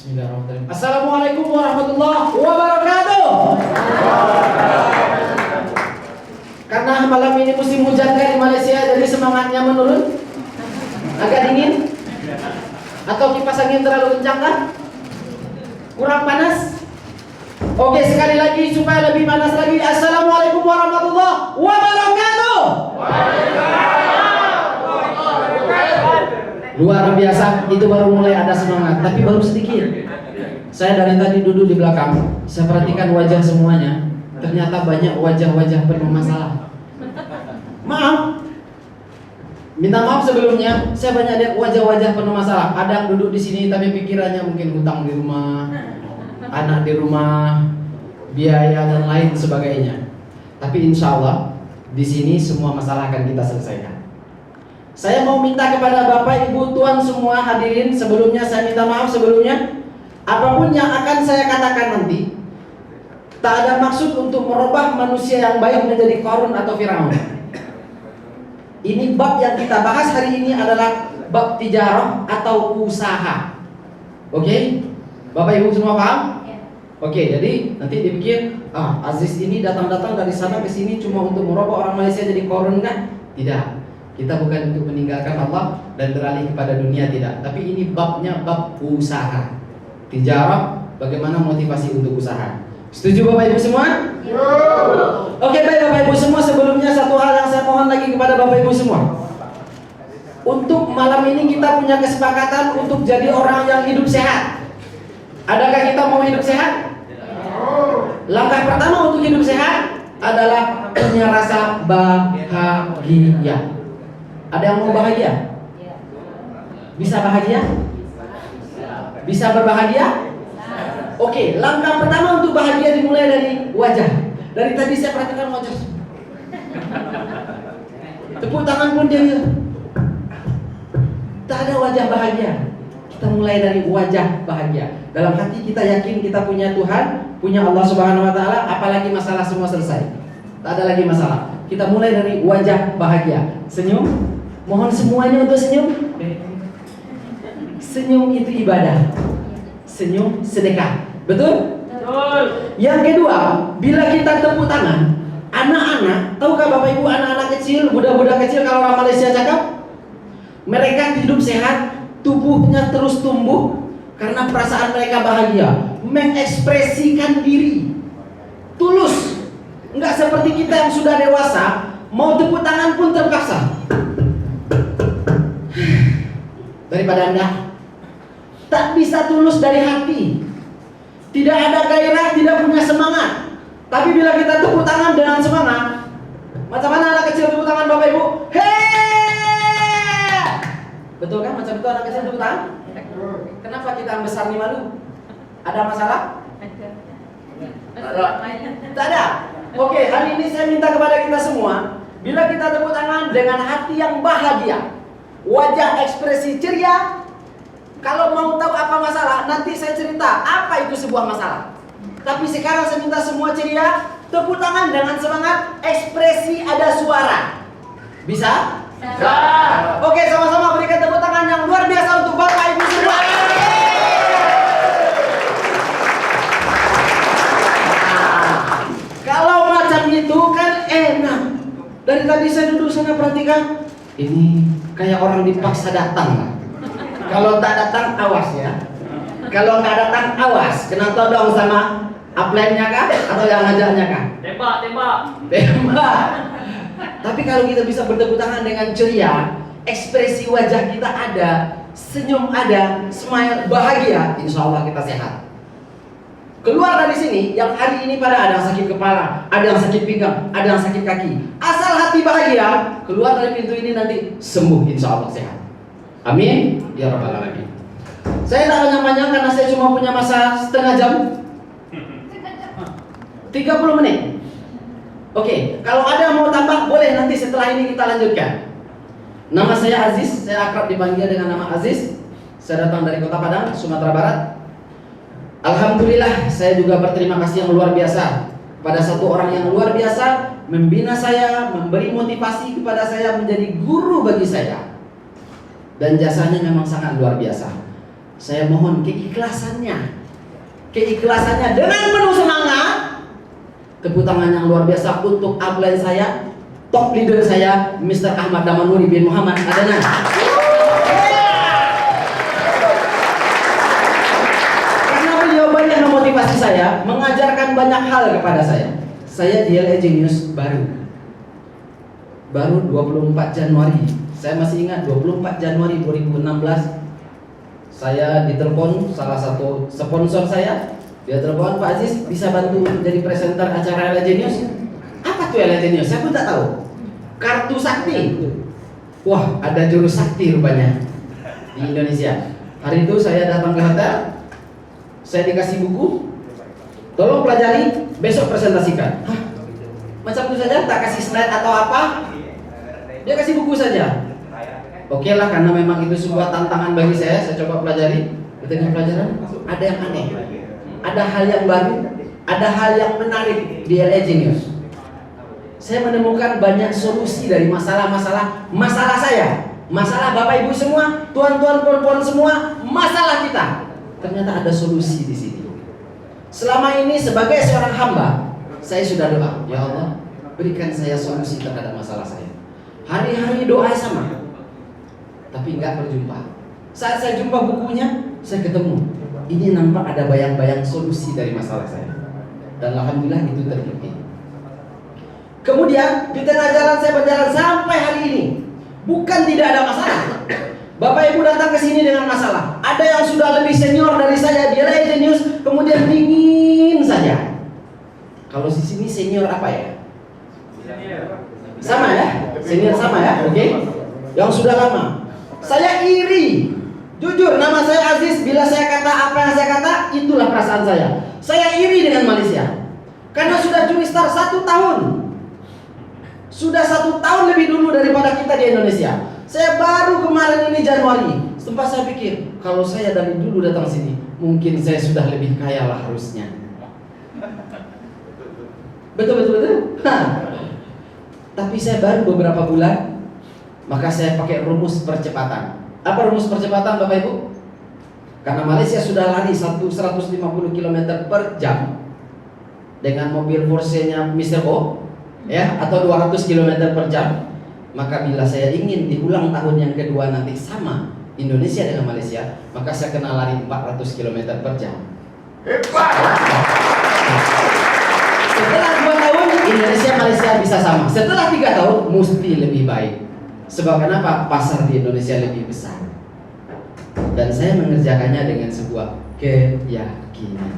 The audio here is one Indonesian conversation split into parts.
Bismillahirrahmanirrahim. Assalamualaikum warahmatullahi wabarakatuh. Karena malam ini musim hujan kan di Malaysia, jadi semangatnya menurun. Agak dingin. Atau kipas angin terlalu kencang kan? Kurang panas? Oke, sekali lagi supaya lebih panas lagi. Assalamualaikum warahmatullahi wabarakatuh. Luar biasa, itu baru mulai ada semangat, tapi baru sedikit. Saya dari tadi duduk di belakang, saya perhatikan wajah semuanya. Ternyata banyak wajah-wajah penuh masalah. Maaf, minta maaf sebelumnya. Saya banyak lihat wajah-wajah penuh masalah. Ada yang duduk di sini tapi pikirannya mungkin hutang di rumah, anak di rumah, biaya dan lain sebagainya. Tapi insya Allah di sini semua masalah akan kita selesaikan. Saya mau minta kepada Bapak, Ibu, Tuan semua hadirin, sebelumnya saya minta maaf sebelumnya. Apapun yang akan saya katakan nanti, tak ada maksud untuk merubah manusia yang baik menjadi Qarun atau Firaun. Ini bab yang kita bahas hari ini adalah bab tijarah atau usaha. Oke? Bapak Ibu semua paham? Oke, jadi nanti dipikir, Aziz ini datang-datang dari sana ke sini cuma untuk merubah orang Malaysia jadi Qarun kan? Tidak. Kita bukan untuk meninggalkan Allah dan beralih kepada dunia, tidak. Tapi ini babnya bab usaha. Tijarah, bagaimana motivasi untuk usaha. Setuju Bapak Ibu semua? Oke, baik Bapak Ibu semua, sebelumnya satu hal yang saya mohon lagi kepada Bapak Ibu semua. Untuk malam ini kita punya kesepakatan untuk jadi orang yang hidup sehat. Adakah kita mau hidup sehat? Langkah pertama untuk hidup sehat adalah punya rasa bahagia. Ada yang mau bahagia? Bisa bahagia? Bisa berbahagia? Oke, langkah pertama untuk bahagia dimulai dari wajah. Dari tadi saya perhatikan wajah. Tepuk tangan pun dia gitu. Tak ada wajah bahagia. Kita mulai dari wajah bahagia. Dalam hati kita yakin kita punya Tuhan, punya Allah Subhanahu wa taala, apalagi masalah semua selesai. Tak ada lagi masalah. Kita mulai dari wajah bahagia. Senyum. Mohon semuanya untuk senyum. Senyum itu ibadah. Senyum sedekah. Betul? Betul. Yang kedua, bila kita tepuk tangan, anak-anak, tahukah Bapak Ibu anak-anak kecil, budak-budak kecil kalau orang Malaysia cakap, mereka hidup sehat, tubuhnya terus tumbuh karena perasaan mereka bahagia, mengekspresikan diri, tulus. Enggak seperti kita yang sudah dewasa, mau tepuk tangan pun terpaksa. Daripada Anda tak bisa tulus dari hati, tidak ada gairah, tidak punya semangat. Tapi bila kita tepuk tangan dengan semangat, macam mana anak kecil tepuk tangan Bapak Ibu? Hei! Betul kan macam itu anak kecil tepuk tangan? Kenapa kita yang besar ini malu? Ada masalah? Tak ada. Oke, hari ini saya minta kepada kita semua, bila kita tepuk tangan dengan hati yang bahagia, wajah ekspresi ceria. Kalau mau tahu apa masalah, nanti saya cerita apa itu sebuah masalah. Tapi sekarang saya minta semua ceria, tepuk tangan dengan semangat, ekspresi ada suara. Bisa? Bisa. Oke, sama-sama berikan tepuk tangan yang luar biasa untuk Bapak Ibu semua. Kalau macam itu kan enak. Dari tadi saya duduk sana perhatikan, ini kayak orang dipaksa datang. Kalau tak datang awas ya. Kalau nggak datang awas. Kena todong sama upline-nya kah? Atau yang ngajaknya kah? Tembak. Tapi kalau kita bisa bertepuk tangan dengan ceria, ekspresi wajah kita ada, senyum ada, smile bahagia, insya Allah kita sehat. Keluar dari sini, yang hari ini pada ada yang sakit kepala, ada yang sakit pinggang, ada yang sakit kaki. Asal hati bahagia, keluar dari pintu ini nanti sembuh, insya Allah sehat. Amin. Ya Rabbal Alamin. Saya tak panjang-panjang karena saya cuma punya masa setengah jam, 30 menit. Oke, kalau ada yang mau tambah boleh nanti setelah ini kita lanjutkan. Nama saya Aziz, saya akrab dipanggil dengan nama Aziz. Saya datang dari Kota Padang, Sumatera Barat. Alhamdulillah, saya juga berterima kasih yang luar biasa pada satu orang yang luar biasa, membina saya, memberi motivasi kepada saya menjadi guru bagi saya. Dan jasanya memang sangat luar biasa. Saya mohon keikhlasannya dengan penuh semangat, tepuk tangan yang luar biasa untuk upline saya, top leader saya, Mr. Ahmad Damanuri bin Muhammad Adnan. Karena beliau banyak memotivasi saya, mengajarkan banyak hal kepada saya. Saya DLA Genius baru 24 Januari. Saya masih ingat 24 Januari 2016. Saya ditelepon salah satu sponsor saya. Dia telepon, Pak Aziz bisa bantu jadi presenter acara LA Genius? Apa tuh LA Genius? Saya pun tak tahu. Kartu sakti. Wah, ada jurus sakti rupanya di Indonesia. Hari itu saya datang ke hotel. Saya dikasih buku. Tolong pelajari, besok presentasikan. Hah? Macam itu saja, tak kasih slide atau apa? Dia kasih buku saja. Oke lah, karena memang itu sebuah tantangan bagi saya coba pelajari. Di tengah pelajaran, ada yang aneh, ada hal yang baru, ada hal yang menarik di LA Genius. Saya menemukan banyak solusi dari masalah-masalah saya, masalah Bapak Ibu semua, tuan-tuan puan-puan semua, masalah kita. Ternyata ada solusi di sini. Selama ini sebagai seorang hamba, saya sudah doa, ya Allah, berikan saya solusi terhadap masalah saya. Hari-hari doa sama, tapi nggak berjumpa. Saat saya jumpa bukunya, saya ketemu. Ini nampak ada bayang-bayang solusi dari masalah saya. Dan alhamdulillah itu terbukti. Kemudian di tengah jalan saya berjalan sampai hari ini, bukan tidak ada masalah. Bapak Ibu datang ke sini dengan masalah. Ada yang sudah lebih senior dari saya, dia LA Genius, kemudian dingin saja. Kalau di sini senior apa ya? Sama ya? Senior sama ya? Oke? Yang sudah lama. Saya iri. Jujur, nama saya Aziz. Bila saya kata apa yang saya kata, itulah perasaan saya. Saya iri dengan Malaysia. Karena sudah curi start 1 tahun. Sudah 1 tahun lebih dulu daripada kita di Indonesia. Saya baru kemarin ini Januari. Sempat saya pikir, kalau saya dari dulu datang sini, mungkin saya sudah lebih kaya lah harusnya. Betul. Tapi saya baru beberapa bulan, maka saya pakai rumus percepatan. Apa rumus percepatan Bapak Ibu? Karena Malaysia sudah lari 150 km per jam dengan mobil Porsche-nya Mr. O, ya, atau 200 km per jam. Maka bila saya ingin di ulang tahun yang kedua nanti sama Indonesia dengan Malaysia, maka saya kena lari 400 km per jam. Hebat! Setelah 2 tahun Indonesia Malaysia bisa sama. Setelah 3 tahun mesti lebih baik. Sebab kenapa? Pasar di Indonesia lebih besar. Dan saya mengerjakannya dengan sebuah keyakinan.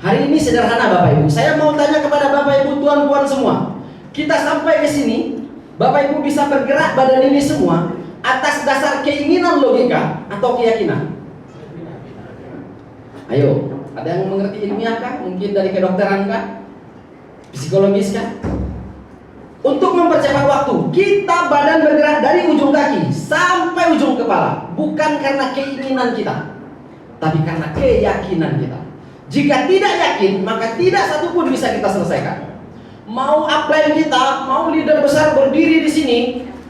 Hari ini sederhana Bapak Ibu. Saya mau tanya kepada Bapak Ibu tuan-puan semua. Kita sampai ke sini, Bapak Ibu bisa bergerak badan ini semua atas dasar keinginan logika atau keyakinan? Ayo, ada yang mengerti ilmiah kah? Mungkin dari kedokteran kah? Psikologis kah? Untuk mempercepat waktu, kita badan bergerak dari ujung kaki sampai ujung kepala. Bukan karena keinginan kita, tapi karena keyakinan kita. Jika tidak yakin, maka tidak satupun bisa kita selesaikan. Mau upline kita, mau leader besar berdiri di sini,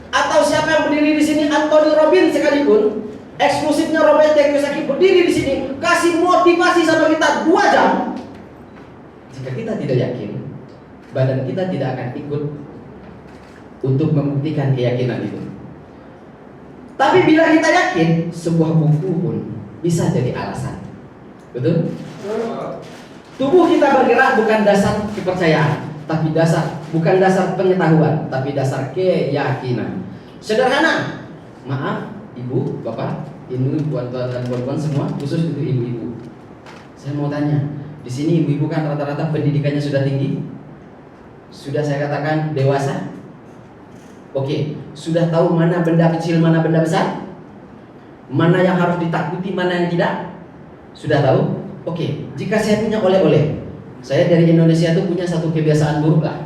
atau siapa yang berdiri di sini, Anthony Robbins sekalipun, eksklusifnya Robert T. Kiyosaki berdiri di sini, kasih motivasi sama kita 2 jam. Jika kita tidak yakin, badan kita tidak akan ikut untuk membuktikan keyakinan itu. Tapi bila kita yakin, sebuah buku pun bisa jadi alasan. Betul? Tubuh kita bergerak bukan dasar kepercayaan, tapi bukan dasar pengetahuan, tapi dasar keyakinan. Sederhana. Maaf, Ibu, Bapak, Ibu, tuan-tuan dan puan-puan semua, khusus untuk ibu-ibu. Saya mau tanya, di sini ibu-ibu kan rata-rata pendidikannya sudah tinggi, sudah saya katakan dewasa. Oke, sudah tahu mana benda kecil, mana benda besar, mana yang harus ditakuti, mana yang tidak. Sudah tahu? Oke, jika saya punya oleh-oleh, saya dari Indonesia itu punya satu kebiasaan buruk lah.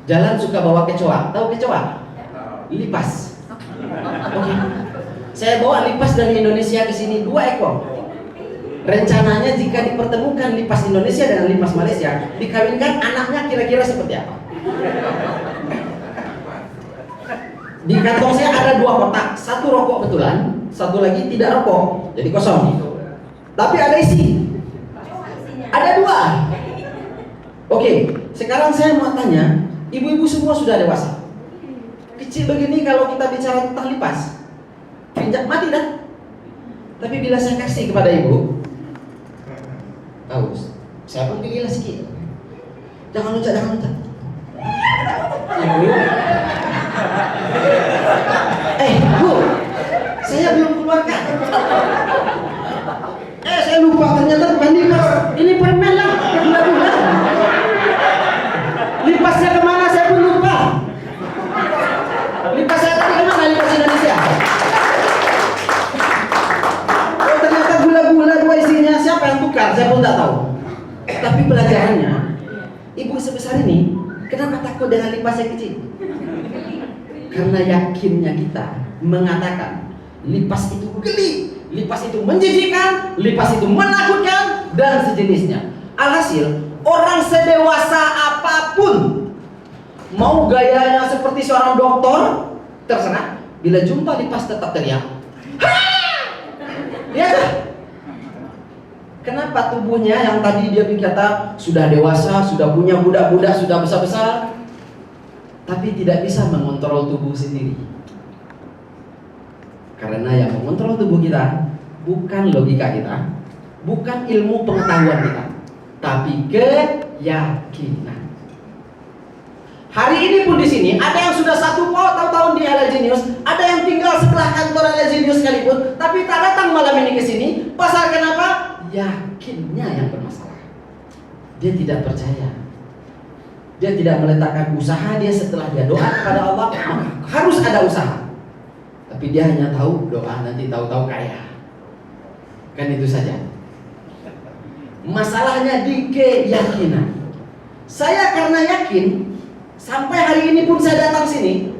Jalan suka bawa kecoa, tahu kecoa? Lipas. Oke, saya bawa lipas dari Indonesia ke sini 2 ekor. Rencananya jika dipertemukan lipas Indonesia dengan lipas Malaysia, dikawinkan, anaknya kira-kira seperti apa? Di kantong saya ada 2 kotak, satu rokok betulan, satu lagi tidak rokok, jadi kosong. Tapi ada isi, ada 2. Oke, sekarang saya mau tanya, ibu-ibu semua sudah dewasa. Kecil begini kalau kita bicara tentang lipas, pinjak mati dah. Tapi bila saya kasih kepada ibu, haus, saya pun gila sikit. Jangan loncat, jangan loncat. Ibu, Bu, saya belum keluarkan. Saya lupa, ternyata bukan lipas. Ini permen lah, gula-gula. Lipasnya kemana saya pun lupa. Lipas saya tadi kemana, lipas Indonesia? Oh, ternyata gula-gula 2 isinya, siapa yang tukar saya pun tak tahu. Tapi pelajarannya, ibu sebesar ini kenapa takut dengan lipas yang kecil? Karena yakinnya kita mengatakan lipas itu geli, lipas itu menjijikkan, lipas itu menakutkan, dan sejenisnya. Alhasil, orang sedewasa apapun, mau gayanya seperti seorang dokter, terserah, bila jumpa lipas tetap teriak. Lihat kan? Kenapa tubuhnya yang tadi dia berkata sudah dewasa, sudah punya budak-budak, sudah besar-besar, tapi tidak bisa mengontrol tubuh sendiri? Karena yang mengontrol tubuh kita bukan logika kita, bukan ilmu pengetahuan kita, tapi keyakinan. Hari ini pun di sini ada yang sudah 1 tahun di LA Genius, ada yang tinggal setelah kantor LA Genius sekalipun, tapi tak datang malam ini ke sini. Pasal kenapa? Yakinnya yang bermasalah. Dia tidak percaya. Dia tidak meletakkan usaha dia setelah dia doa kepada Allah, maka harus ada usaha. Tapi dia hanya tahu doa nanti tahu-tahu kaya. Kan itu saja. Masalahnya di keyakinan. Saya karena yakin, sampai hari ini pun saya datang sini,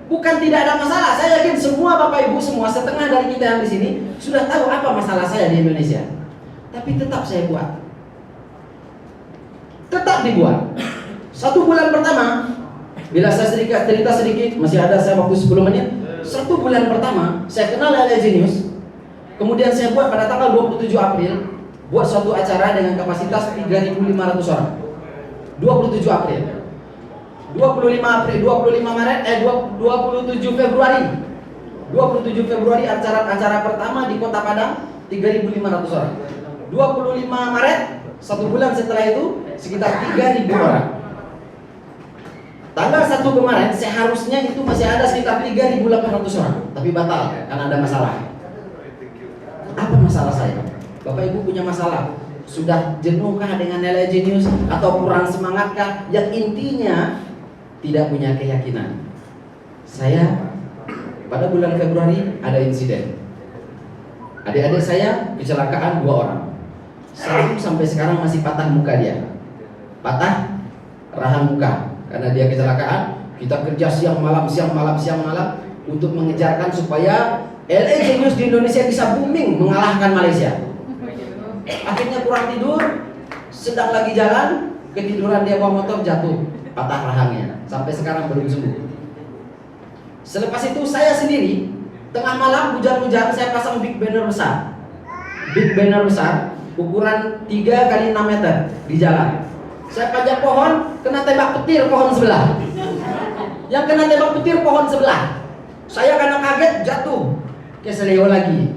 bukan tidak ada masalah. Saya yakin semua Bapak Ibu semua, setengah dari kita yang di sini sudah tahu apa masalah saya di Indonesia. Tapi tetap saya buat. Tetap dibuat. 1 bulan pertama, bila saya cerita sedikit, masih ada saya waktu 10 menit. 1 bulan pertama, saya kenal LA Genius. Kemudian saya buat pada tanggal 27 April, buat suatu acara dengan kapasitas 3.500 orang. 27 April. 27 Februari. 27 Februari acara pertama di Kota Padang, 3.500 orang. 25 Maret, 1 bulan setelah itu sekitar 3.000 orang. Tanggal 1 kemarin seharusnya itu masih ada sekitar 3.800 orang, tapi batal karena ada masalah. Apa masalah saya? Bapak Ibu punya masalah? Sudah jenuhkah dengan LA Genius atau kurang semangatkah? Yang intinya tidak punya keyakinan. Saya pada bulan Februari ada insiden. Adik-adik saya kecelakaan 2 orang. Satu sampai sekarang masih patah muka dia. Patah rahang muka karena dia kecelakaan. Kita kerja siang malam untuk mengejarkan supaya LA Genius di Indonesia bisa booming mengalahkan Malaysia. Akhirnya kurang tidur, sedang lagi jalan, ketiduran dia bawa motor jatuh, patah rahangnya. Sampai sekarang belum sembuh. Selepas itu saya sendiri tengah malam hujan-hujan saya pasang big banner besar. Big banner besar ukuran 3 kali 6 meter di jalan. Saya pajak pohon, kena tembak petir pohon sebelah. Yang kena tembak petir pohon sebelah. Saya karena kaget jatuh ke seleo lagi.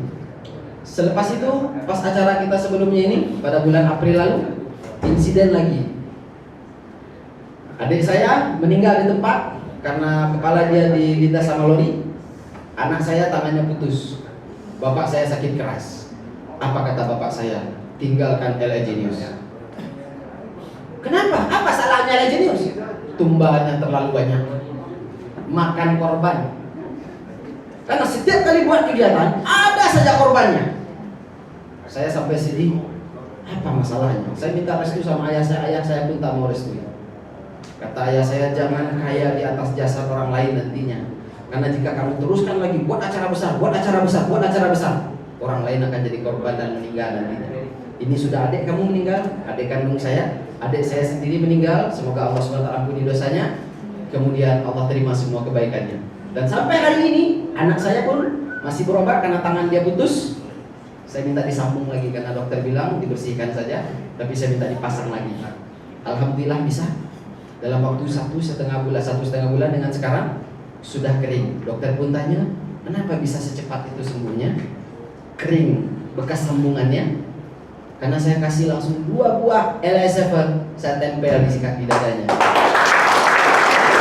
Selepas itu pas acara kita sebelumnya ini pada bulan April lalu, insiden lagi. Adik saya meninggal di tempat karena kepala dia dilindas sama lori. Anak saya tangannya putus. Bapak saya sakit keras. Apa kata bapak saya? Tinggalkan LA Genius. Kenapa? Apa salahnya LA Genius? Tumbahannya terlalu banyak, makan korban. Karena setiap kali buat kegiatan ada saja korbannya. Saya sampai sedih. Apa masalahnya? Saya minta restu sama ayah saya pun tak mau restu. Kata ayah saya, jangan kaya di atas jasa orang lain nantinya. Karena jika kamu teruskan lagi buat acara besar, orang lain akan jadi korban dan meninggal nantinya. Ini sudah adik kamu meninggal, adik kandung saya, adik saya sendiri meninggal. Semoga Allah SWT ampuni dosanya. Kemudian Allah terima semua kebaikannya. Dan sampai hari ini anak saya pun masih berobat karena tangan dia putus. Saya minta disambung lagi karena dokter bilang dibersihkan saja, tapi saya minta dipasang lagi. Alhamdulillah bisa. Dalam waktu 1,5 bulan dengan sekarang sudah kering. Dokter pun tanya, kenapa bisa secepat itu sembuhnya? Kering bekas sambungannya. Karena saya kasih langsung 2 buah LS7, saya tempel di sikat di dadanya.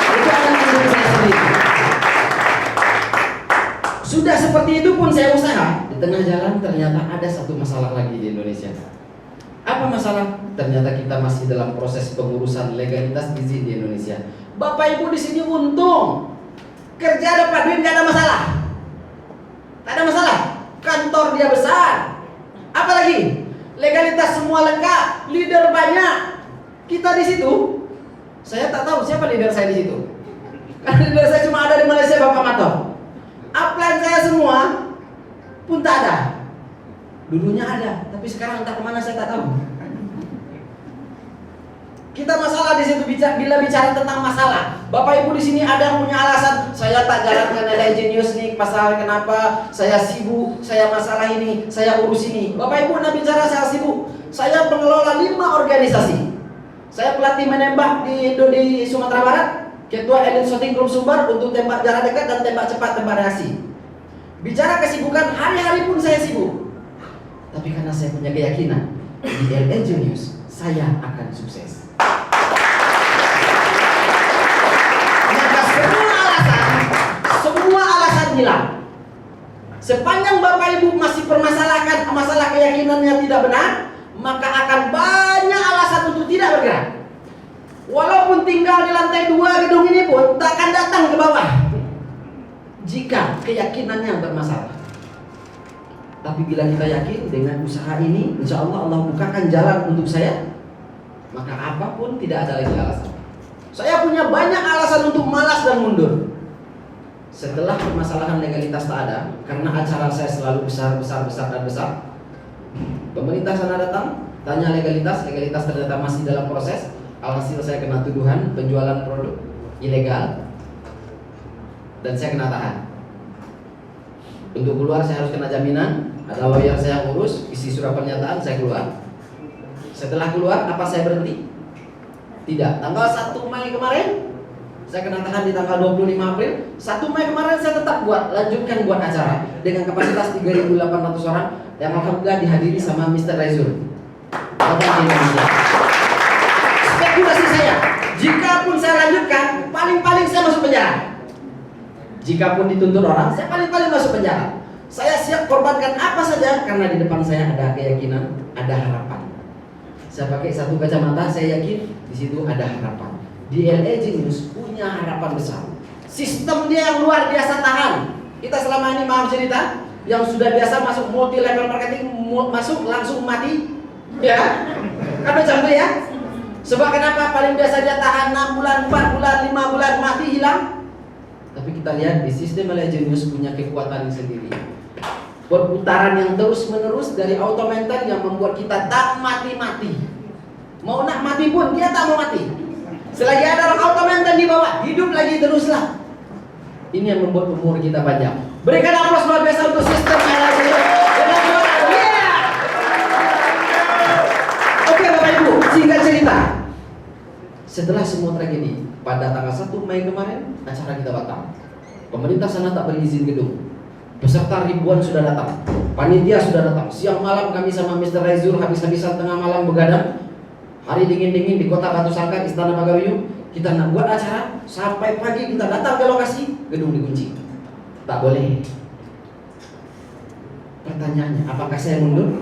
Itu anak kandung saya sendiri. Sudah seperti itu pun saya usaha. Di tengah jalan ternyata ada satu masalah lagi di Indonesia. Apa masalah? Ternyata kita masih dalam proses pengurusan legalitas izin di Indonesia. Bapak Ibu di sini untung. Kerja dapat duit, gak ada masalah. Tak ada masalah. Kantor dia besar. Apalagi? Legalitas semua lengkap, leader banyak. Kita di situ, saya tak tahu siapa leader saya di situ. Karena leader saya cuma ada di Malaysia, Bapak Mato. Upline saya semua pun tak ada. Dulunya ada, tapi sekarang entah kemana saya tak tahu. Kita masalah di situ bila bicara tentang masalah. Bapak Ibu di sini ada yang punya alasan, saya tak jalankan LA Genius nih, pasal kenapa? Saya sibuk, saya masalah ini, saya urus ini. Bapak Ibu nak bicara saya sibuk. Saya pengelola 5 organisasi. Saya pelatih menembak di Sumatera Barat, ketua Elite Shooting Club Sumbar untuk tembak jarak dekat dan tembak cepat, tembak reaksi. Bicara kesibukan, hari-hari pun saya sibuk. Tapi karena saya punya keyakinan di LA Genius, saya akan sukses. Semua alasan hilang. Sepanjang Bapak Ibu masih permasalahkan masalah keyakinannya tidak benar, maka akan banyak alasan untuk tidak bergerak. Walaupun tinggal di lantai 2 gedung ini pun tak akan datang ke bawah jika keyakinannya bermasalah. Tapi bila kita yakin dengan usaha ini, insya Allah Allah bukakan jalan untuk saya, maka apapun tidak ada lagi alasan. Saya punya banyak alasan untuk malas dan mundur. Setelah permasalahan legalitas tak ada, karena acara saya selalu besar. Pemerintah sana datang, tanya legalitas ternyata masih dalam proses. Alhasil saya kena tuduhan penjualan produk ilegal dan saya kena tahan. Untuk keluar saya harus kena jaminan, ada lawyer saya urus, isi surat pernyataan, saya keluar. Setelah keluar, apa saya berhenti? Tidak. Tanggal 1 Mei kemarin saya kena tahan di tanggal 25 April. 1 Mei kemarin saya tetap lanjutkan buat acara dengan kapasitas 3.800 orang yang alhamdulillah dihadiri sama Mr. Raizul. Indonesia. Spekulasi saya, jika pun saya lanjutkan, paling-paling saya masuk penjara. Jika pun dituntut orang, saya paling-paling masuk penjara. Saya siap korbankan apa saja karena di depan saya ada keyakinan, ada harapan. Saya pakai satu kacamata, saya yakin di situ ada harapan. Di LA Genius punya harapan besar. Sistem dia yang luar biasa tahan. Kita selama ini maaf cerita, yang sudah biasa masuk multi level marketing masuk langsung mati, ya. Kan contoh ya. Sebab kenapa paling biasa dia tahan 6 bulan, 4 bulan, 5 bulan mati hilang. Tapi kita lihat di sistem LA Genius punya kekuatan sendiri. Perputaran yang terus menerus dari automaton yang membuat kita tak mati-mati. Mau nak mati pun dia tak mau mati. Selagi ada orang automaton di bawah, hidup lagi teruslah. Ini yang membuat umur kita panjang. Berikan aplaus luar biasa untuk sistem LA Genius. Oke Bapak Ibu, singkat cerita. Setelah semua tragedi, pada tanggal 1 Mei kemarin acara kita batal. Pemerintah sana tak berizin gedung. Peserta ribuan sudah datang, panitia sudah datang. Siang malam kami sama Mr. Raizul habis-habisan tengah malam begadang. Hari dingin-dingin di kota Batu Sangkar, Istana Pagawiyung. Kita nak buat acara, sampai pagi kita datang ke lokasi, gedung dikunci. Tak boleh. Pertanyaannya, apakah saya mundur?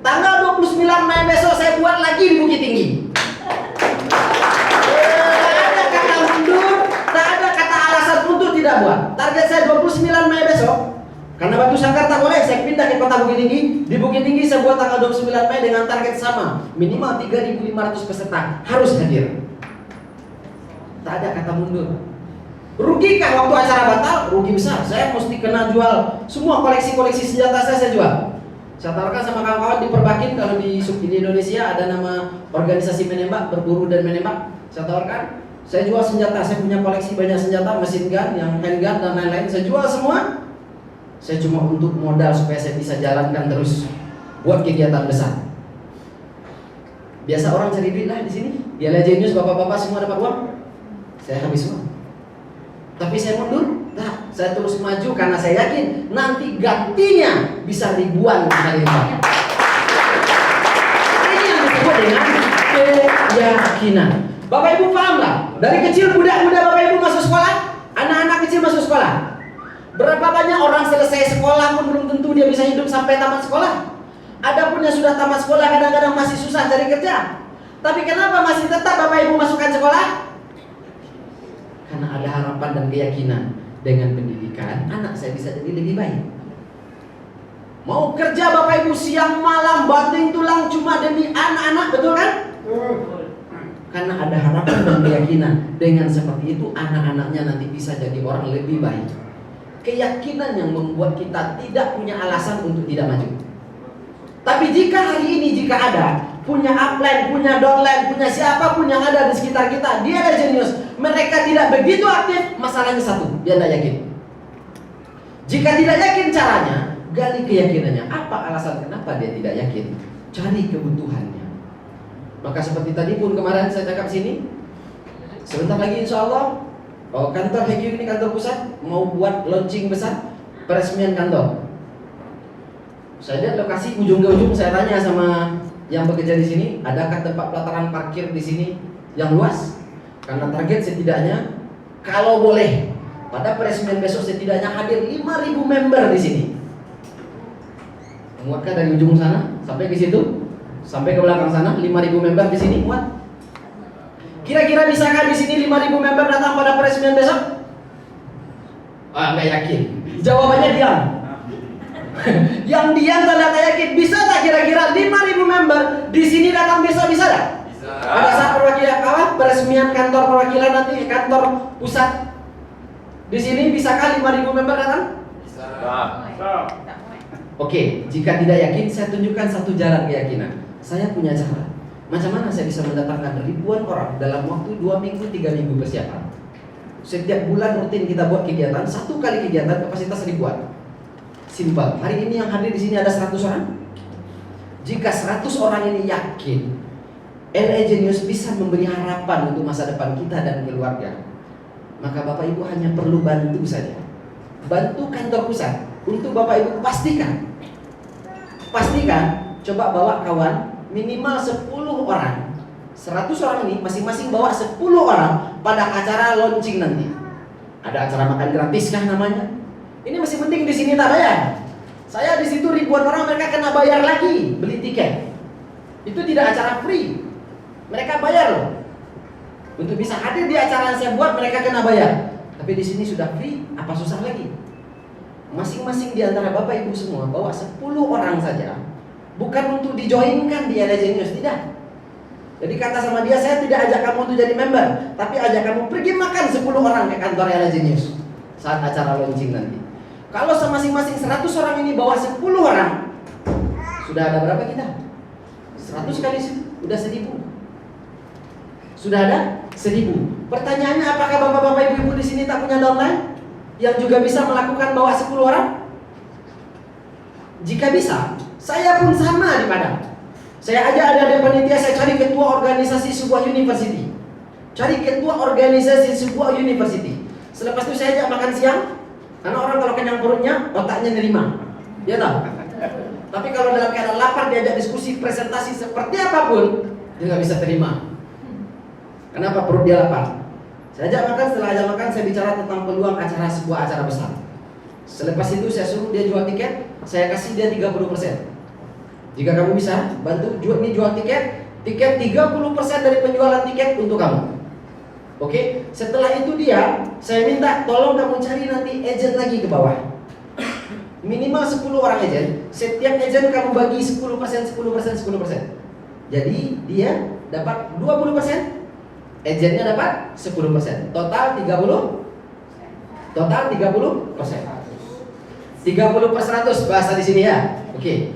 Tanggal 29 Mei besok saya buat lagi di Bukit Tinggi. Tak ada kata mundur, tak ada kata alasan untuk tidak buat. Target saya 29 Mei besok. Karena Batu Sangkar tak boleh, saya pindah ke kota Bukit Tinggi. Di Bukit Tinggi saya buat tanggal 29 Mei dengan target sama, minimal 3.500 peserta harus hadir. Tak ada kata mundur. Rugikah waktu acara batal? Rugi besar. Saya mesti kena jual semua koleksi-koleksi senjata saya jual. Saya tawarkan sama kawan-kawan di Perbakin, kalau di Indonesia ada nama organisasi menembak, berburu dan menembak. Saya tawarkan Saya jual senjata, saya punya koleksi banyak senjata, mesin gun, yang handgun dan lain-lain. Saya jual semua. Saya cuma untuk modal supaya saya bisa jalankan terus buat kegiatan besar. Biasa orang cari duit lah di sini. Dia Genius, bapak-bapak semua dapat uang. Saya habis uang. Tapi saya mundur. Nah, saya terus maju karena saya yakin nanti gantinya bisa ribuan kali lipat. Ini yang disebut dengan keyakinan. Bapak Ibu paham nggak? Dari kecil budak-budak Bapak Ibu masuk sekolah, anak-anak kecil masuk sekolah. Berapa banyak orang selesai sekolah pun belum tentu dia bisa hidup sampai tamat sekolah. Ada pun yang sudah tamat sekolah kadang-kadang masih susah cari kerja. Tapi kenapa masih tetap Bapak Ibu masukkan sekolah? Karena ada harapan dan keyakinan dengan pendidikan anak saya bisa jadi lebih baik. Mau kerja Bapak Ibu siang malam banting tulang cuma demi anak-anak, betul kan? Karena ada harapan dan keyakinan. Dengan seperti itu anak-anaknya nanti bisa jadi orang lebih baik. Keyakinan yang membuat kita tidak punya alasan untuk tidak maju. Tapi jika hari ini jika ada punya upline, punya downline, punya siapapun yang ada di sekitar kita, dia ada Genius, mereka tidak begitu aktif, masalahnya satu, dia tidak yakin. Jika tidak yakin caranya, gali keyakinannya. Apa alasan kenapa dia tidak yakin? Cari kebutuhannya. Maka seperti tadi pun kemarin saya cakap sini, sebentar lagi insya Allah kantor HQ ini kantor pusat mau buat launching besar peresmian kantor. Saya lihat lokasi ujung ke ujung, saya tanya sama yang bekerja di sini, adakah tempat pelataran parkir di sini yang luas? Karena target setidaknya kalau boleh pada peresmian besok setidaknya hadir 5.000 member di sini. Muatkah dari ujung sana sampai ke situ? Sampai ke belakang sana 5.000 member di sini muat? Kira-kira bisakah di sini 5.000 member datang pada peresmian besok? Nggak yakin. Jawabannya diam. Yang diam tanda tak yakin. Bisa tak kira-kira 5.000 member di sini datang bisa tak? Bisa. Pada saat perwakilan peresmian kantor perwakilan nanti kantor pusat di sini bisakah 5.000 member datang? Bisa. Oke, jika tidak yakin saya tunjukkan satu jalan keyakinan. Saya punya cara. Macam mana saya bisa mendatangkan ribuan orang dalam waktu 2 minggu, 3 minggu persiapan. Setiap bulan rutin kita buat kegiatan, satu kali kegiatan kapasitas ribuan. Simpel. Hari ini yang hadir di sini ada 100 orang. Jika 100 orang ini yakin LA Genius bisa memberi harapan untuk masa depan kita dan keluarga, maka Bapak Ibu hanya perlu bantu saja. Bantu kantor pusat untuk Bapak Ibu pastikan, coba bawa kawan minimal 10 orang. 100 orang ini masing-masing bawa 10 orang pada acara launching nanti. Ada acara makan gratis kah namanya? Ini masih penting di sini tak bayar. Saya di situ ribuan orang mereka kena bayar lagi beli tiket. Itu tidak acara free. Mereka bayar loh. Untuk bisa hadir di acara yang saya buat mereka kena bayar. Tapi di sini sudah free, apa susah lagi? Masing-masing di antara Bapak Ibu semua bawa 10 orang saja. Bukan untuk dijoinkan di LA Genius, tidak. Jadi kata sama dia, saya tidak ajak kamu untuk jadi member, tapi ajak kamu pergi makan 10 orang ke kantor LA Genius saat acara launching nanti. Kalau masing-masing 100 orang ini bawa 10 orang, sudah ada berapa kita? 100 kali udah 1.000. Sudah ada 1.000. Pertanyaannya, apakah bapak-bapak ibu-ibu di sini tak punya downline yang juga bisa melakukan bawa 10 orang? Jika bisa, saya pun sama di Padang. Saya aja ada panitia, saya cari ketua organisasi sebuah university. Cari ketua organisasi sebuah university. Selepas itu saya ajak makan siang. Karena orang kalau kenyang perutnya, otaknya nerima. Ya tahu. Tapi kalau dalam keadaan lapar diajak diskusi, presentasi seperti apapun, dia nggak bisa terima. Kenapa? Perut dia lapar. Saya ajak makan, setelah ajak makan saya bicara tentang peluang sebuah acara besar. Selepas itu saya suruh dia jual tiket, saya kasih dia 30%. Jika kamu bisa bantu jual tiket 30% dari penjualan tiket untuk kamu. Oke, setelah itu saya minta tolong kamu cari nanti agent lagi ke bawah. Minimal 10 orang agent. Setiap agent kamu bagi 10%. Jadi dia dapat 20%, agentnya dapat 10%. Total 30%. 30% bahasa di sini ya. Oke.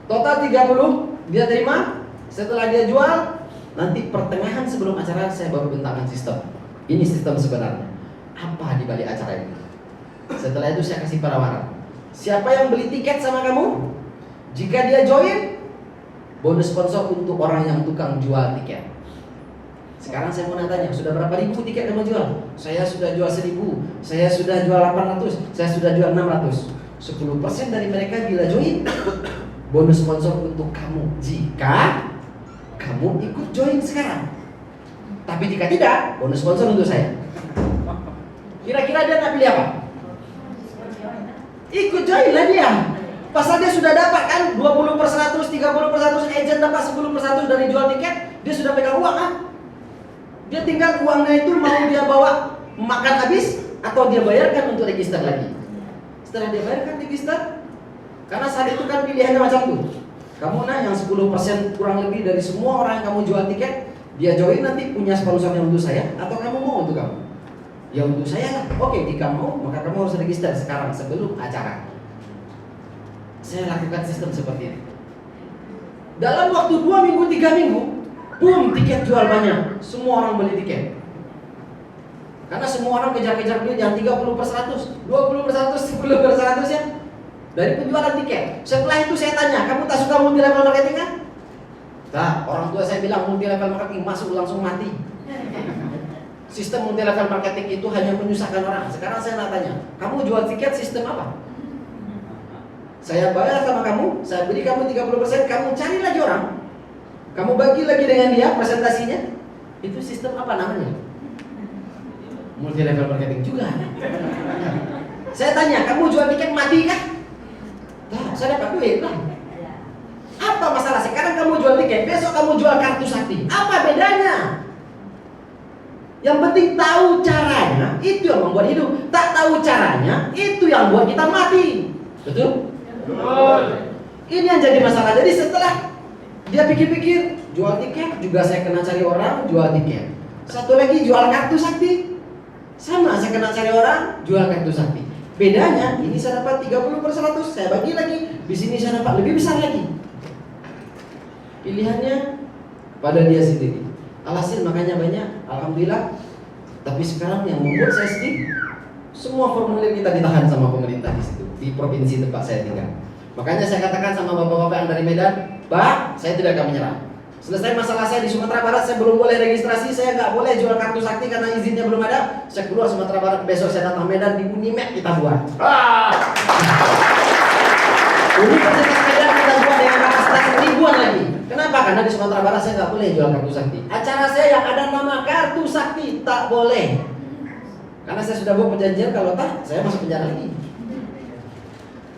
Total 30 dia terima. Setelah dia jual, nanti pertengahan sebelum acara saya baru bentangkan sistem. Ini sistem sebenarnya. Apa di balik acara ini? Setelah itu saya kasih penawaran. Siapa yang beli tiket sama kamu? Jika dia join, bonus sponsor untuk orang yang tukang jual tiket. Sekarang saya mau nanya, sudah berapa ribu tiket kamu jual? Saya sudah jual 1000, saya sudah jual 800, saya sudah jual 600. 10% dari mereka bila join, bonus sponsor untuk kamu jika kamu ikut join sekarang. Tapi jika tidak, bonus sponsor untuk saya. Kira-kira dia nak pilih apa? Ikut join lah dia. Pasal dia sudah dapat kan 20%, 30%, agent dapat 10% dari jual tiket, dia sudah pegang uang kan? Dia tinggal uangnya itu mau dia bawa makan habis atau dia bayarkan untuk register lagi. Setelah dia bayarkan register, karena saat itu kan pilihannya macam tuh. Kamu yang 10% kurang lebih dari semua orang yang kamu jual tiket, dia join nanti punya sponsornya untuk saya atau kamu mau untuk kamu? Ya untuk saya lah. Oke, jika mau maka kamu harus register sekarang sebelum acara. Saya lakukan sistem seperti ini. Dalam waktu 2 minggu, 3 minggu, boom, tiket jual banyak. Semua orang beli tiket. Karena semua orang kejar-kejar beli yang 30%, 20%, 10% ya. Dari penjualan tiket. Setelah itu saya tanya, kamu tak suka multi level marketing kan? Tak, orang tua saya bilang multi level marketing masuk langsung mati. Sistem multi level marketing itu hanya menyusahkan orang. Sekarang saya nak tanya, kamu jual tiket sistem apa? Saya bayar sama kamu, saya beri kamu 30%, kamu cari lagi orang, kamu bagi lagi dengan dia presentasinya. Itu sistem apa namanya? Multi level marketing juga. Saya tanya, kamu jual tiket mati kah? Nah, saya dapat duit lah. Apa masalah? Sekarang kamu jual tiket, besok kamu jual kartu sakti. Apa bedanya? Yang penting tahu caranya, itu yang membuat hidup. Tak tahu caranya, itu yang buat kita mati. Betul? Ini yang jadi masalah. Jadi setelah dia pikir-pikir, jual tiket juga saya kena cari orang jual tiket. Satu lagi jual kartu sakti, sama saya kena cari orang jual kartu sakti. Bedanya ini saya dapat 30%, saya bagi lagi, di sini saya dapat lebih besar lagi. Pilihannya pada dia sendiri. Alhasil makanya banyak, alhamdulillah. Tapi sekarang yang membuat saya sedih, semua formulir kita ditahan sama pemerintah di situ, di provinsi tempat saya tinggal. Makanya saya katakan sama bapak-bapak yang dari Medan, Pak, saya tidak akan menyerah. Selesai masalah saya di Sumatera Barat, saya belum boleh registrasi, saya nggak boleh jual kartu sakti karena izinnya belum ada. Saya keluar Sumatera Barat, besok saya datang Medan, di Unimed kita buat. Universitas Medan kita buat dengan kapasitas ribuan lagi. Kenapa? Karena di Sumatera Barat saya nggak boleh jual kartu sakti. Acara saya yang ada nama kartu sakti tak boleh. Karena saya sudah buat perjanjian, kalau tak, saya masuk penjara lagi.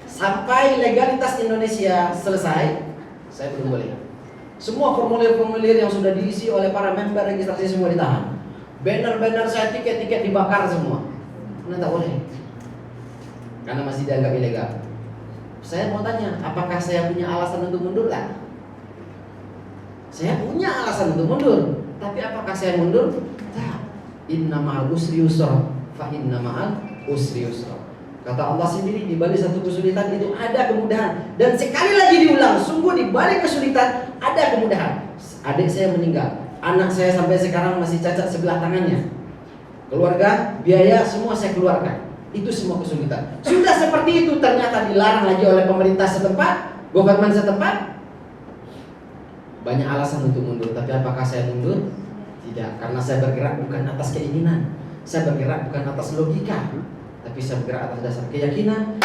Sampai legalitas Indonesia selesai, saya belum boleh. Semua formulir-formulir yang sudah diisi oleh para member registrasi semua ditahan. Banner-banner saya, tiket-tiket dibakar semua. Karena tak boleh. Karena masih dianggap ilegal. Saya mau tanya, apakah saya punya alasan untuk mundur kan? Saya punya alasan untuk mundur. Tapi apakah saya mundur? Tak. Inna ma'al usri yusra, fa inna ma'al usri yusra. Kata Allah sendiri, di balik satu kesulitan itu ada kemudahan. Dan sekali lagi diulang, sungguh di balik kesulitan ada kemudahan. Adik saya meninggal, anak saya sampai sekarang masih cacat sebelah tangannya. Keluarga, biaya semua saya keluarkan. Itu semua kesulitan. Sudah seperti itu ternyata dilarang lagi oleh pemerintah setempat, government setempat. Banyak alasan untuk mundur, tapi apakah saya mundur? Tidak, karena saya bergerak bukan atas keinginan. Saya bergerak bukan atas logika, tapi saya bergerak atas dasar keyakinan.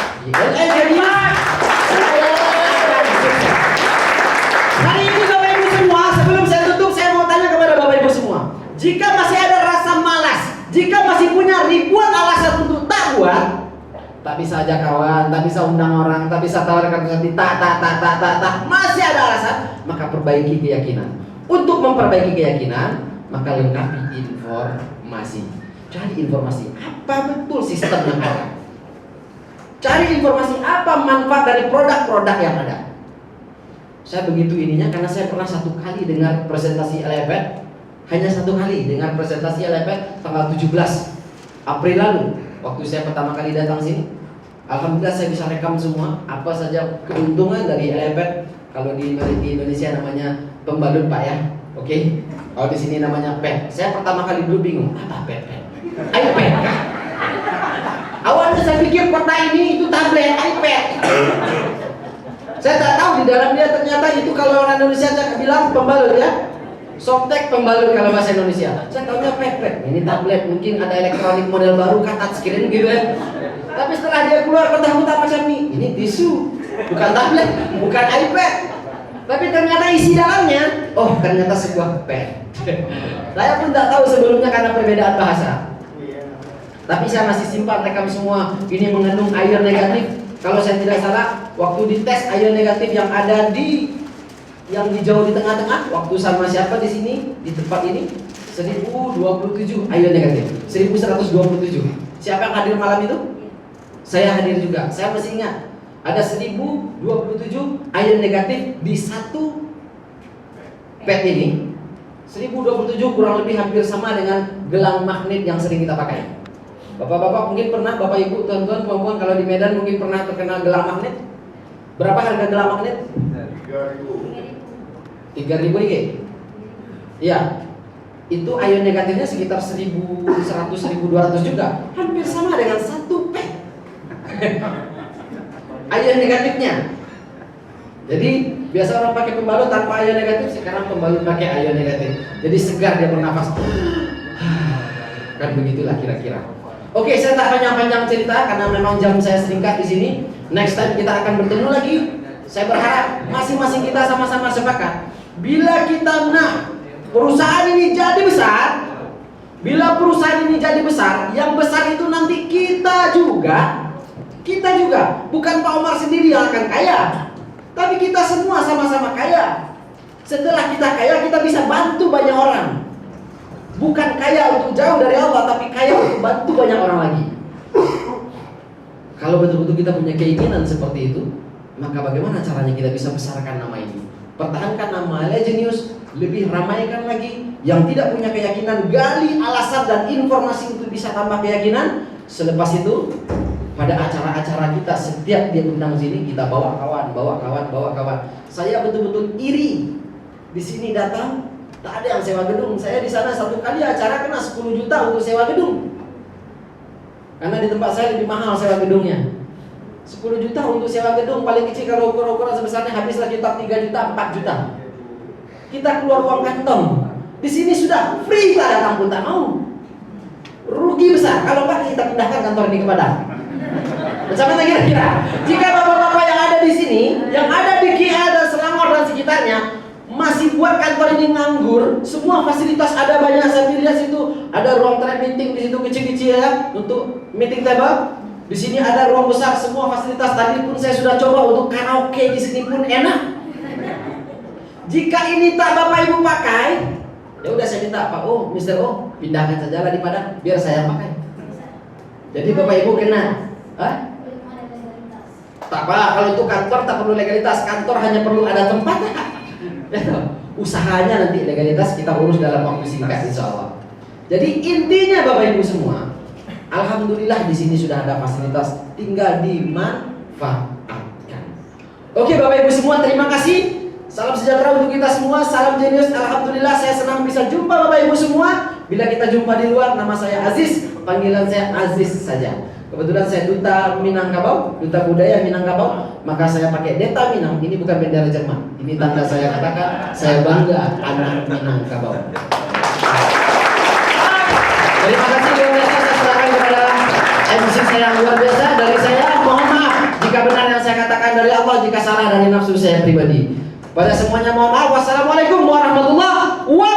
Hari ini Bapak Ibu semua, sebelum saya tutup, saya mau tanya kepada Bapak Ibu semua. Jika masih ada rasa malas, jika masih punya ribuan alasan untuk tak buat, tak bisa ajak kawan, tak bisa undang orang, tak bisa tawarkan sesuatu, tak, masih ada alasan, maka perbaiki keyakinan. Untuk memperbaiki keyakinan, maka lengkapi informasi. Cari informasi, apa betul sistem yang ada. Cari informasi, apa manfaat dari produk-produk yang ada. Saya begitu ininya karena saya pernah satu kali dengar presentasi LFP. Hanya satu kali dengar presentasi LFP tanggal 17 April lalu. Waktu saya pertama kali datang sini, alhamdulillah saya bisa rekam semua apa saja keuntungan dari LFP, Kalau di Indonesia namanya pembalut Pak ya. Oke. Kalau di sini namanya pet. Saya pertama kali dulu bingung, apa pet? iPad kah? Awalnya saya pikir kota ini itu tablet, iPad. Saya tak tahu di dalamnya ternyata itu kalau orang Indonesia bilang pembalut ya. Softtek pembalut kalau bahasa Indonesia. Saya tahunya pet. Ini tablet, mungkin ada elektronik model baru, touch screen gitu ya. Tapi setelah dia keluar kotak-kotak macam ini tisu, bukan tablet, bukan iPad. Tapi ternyata isi dalamnya, oh ternyata sebuah pen. Saya pun tak tahu sebelumnya karena perbedaan bahasa. Tapi saya masih simpan rekam semua. Ini mengandung ion negatif. Kalau saya tidak salah, waktu dites ion negatif yang ada di jauh di tengah-tengah, waktu sama siapa di sini di tempat ini 1027 ion negatif, 1127. Siapa yang hadir malam itu? Saya hadir juga. Saya masih ingat ada 1027 ion negatif di satu pet ini. 1027 kurang lebih hampir sama dengan gelang magnet yang sering kita pakai. Bapak-bapak mungkin pernah, Bapak Ibu, teman-teman, perempuan kalau di Medan mungkin pernah terkenal gelang magnet. Berapa harga gelang magnet? 3.000 IG. Iya. Itu ion negatifnya sekitar 1.100-1.200 juga. Hampir sama dengan satu pet. Ion negatifnya. Jadi biasa orang pakai pembalut tanpa ion negatif, sekarang pembalut pakai ion negatif. Jadi segar dia bernafas. Kan begitulah kira-kira. Oke, saya tak panjang-panjang cerita karena memang jam saya singkat di sini. Next time kita akan bertemu lagi. Saya berharap masing-masing kita sama-sama sepakat. Bila kita perusahaan ini jadi besar, bila perusahaan ini jadi besar, yang besar itu nanti kita juga, bukan Pak Omar sendiri yang akan kaya, tapi kita semua sama-sama kaya. Setelah kita kaya, kita bisa bantu banyak orang. Bukan kaya untuk jauh dari Allah, tapi kaya untuk bantu banyak orang lagi. Kalau betul-betul kita punya keinginan seperti itu, maka bagaimana caranya kita bisa besarkan nama ini? Pertahankan nama Legenius, lebih ramaikan lagi. Yang tidak punya keyakinan, gali alasan dan informasi untuk bisa tambah keyakinan. Selepas itu, pada acara-acara kita, setiap dia undang sini, kita bawa kawan. Saya betul-betul iri. Di sini datang, tak ada yang sewa gedung. Saya di sana satu kali acara kena 10 juta untuk sewa gedung. Karena di tempat saya lebih mahal sewa gedungnya. 10 juta untuk sewa gedung, paling kecil kalau ukuran sebesarnya habis lagi 3 juta, 4 juta. Kita keluar uang kantong. Di sini sudah free, kita datang pun tak mau. Rugi besar. Kalau enggak kita pindahkan kantor ini ke Padang. Bagaimana kira-kira? Jika bapak-bapak yang ada di sini, yang ada di KIA dan Selangor dan sekitarnya masih buat kantor ini nganggur, semua fasilitas ada banyak. Saya lihat situ ada ruang trade meeting di situ kecil-kecil ya untuk meeting table. Di sini ada ruang besar, semua fasilitas. Tadi pun saya sudah coba untuk karaoke di sini pun enak. Jika ini tak Bapak Ibu pakai, ya udah saya minta Pak Mr. O, pindahkan saja lah di Padang biar saya pakai. Jadi Bapak Ibu kena. Tak apa, kalau itu kantor tak perlu legalitas, kantor hanya perlu ada tempat. Usahanya nanti legalitas kita urus dalam waktu singkat insya Allah. Jadi intinya Bapak Ibu semua, alhamdulillah di sini sudah ada fasilitas, tinggal dimanfaatkan. Oke Bapak Ibu semua, terima kasih. Salam sejahtera untuk kita semua, salam jenius. Alhamdulillah saya senang bisa jumpa Bapak Ibu semua. Bila kita jumpa di luar, nama saya Aziz, panggilan saya Aziz saja. Kebetulan saya duta Minangkabau, duta budaya Minangkabau, maka saya pakai Deta Minang. Ini bukan bendera Jerman. Ini tanda saya katakan saya bangga anak Minangkabau. Terima kasih luar biasa. Saya serahkan kepada MC saya yang luar biasa. Dari saya mohon maaf jika benar yang saya katakan dari Allah, jika salah dari nafsu saya pribadi. Pada semuanya mohon maaf. Wassalamualaikum warahmatullahi wabarakatuh.